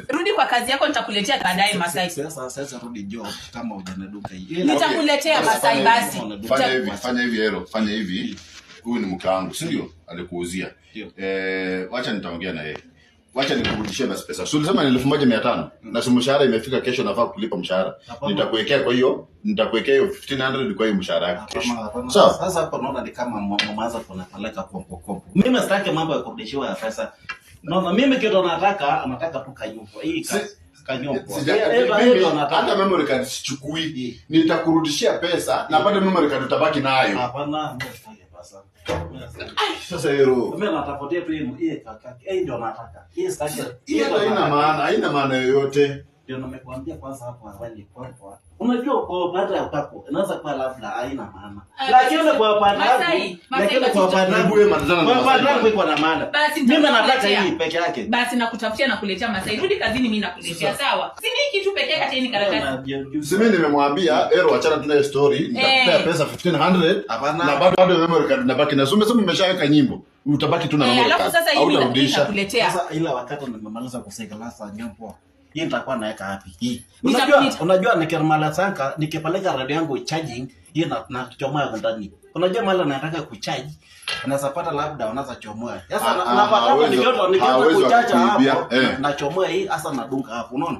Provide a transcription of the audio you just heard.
rudi kwa kazi yako, nitakuletea baadaye Masai. Sasa rudi job kama hujanaduka hii. Nitakuletea Masai basi. Fanya hivi Hero, fanya hivi. Huyu ni mke wangu, si ndio? Alikuuzia. Wacha nitaongea na yeye. Wacha nikurudishie basi pesa. Sio ulisema ni 1500 na si mshahara imefika kesho, nafaa kulipa mshahara. Nitakuwekea, kwa hiyo nitakuwekea hiyo 1500 kwa hiyo mshahara yako kesho. Sawa. Sasa hapo naona ni kama mmeanza kunapeleka kompo. Mimi sitaki mambo ya kurudishiwa ya pesa. Naona mimi kitu nataka tu kanyumba. Hii kanyumba. Hata memory card sichukui. Nitakurudishia pesa na baada memory card utabaki nayo. Hapana. Sasa Hero, mimi natafutia tu hii kaka. Ndio nataka. Hii sitaki. Haina maana yoyote. Ndio nimekuambia kwanza hapo awali kwamba unajua kwa baada ya upako inaweza kuwa labda haina maana. Lakini kwa pandagu iko na maana. Mimi nataka hii peke yake. Basi nakutafutia na kuletea Masai. Rudi kazini, mimi nakuletea, sawa? Si ni kitu peke yake ni karatasi. Si mimi nimemwambia Hero achana tunayo story, nitakupea pesa 1500 na bado memory card nabaki na. Sema umeshaweka nyimbo. Utabaki tu na memory card. Alafu sasa hivi nitakuletea. Sasa ila wakati nimemaliza kusekelasa nyimbo hii nitakuwa naweka wapi hii? Unajua nikimaliza sanka nikipeleka radio yangu charging hii na kuchomoa ndani. Unajua mara nataka kucharge unaweza pata labda unaweza chomoa. Sasa napata nikiota kuchacha hapo na chomoa hii hasa nadunga hapo, unaona?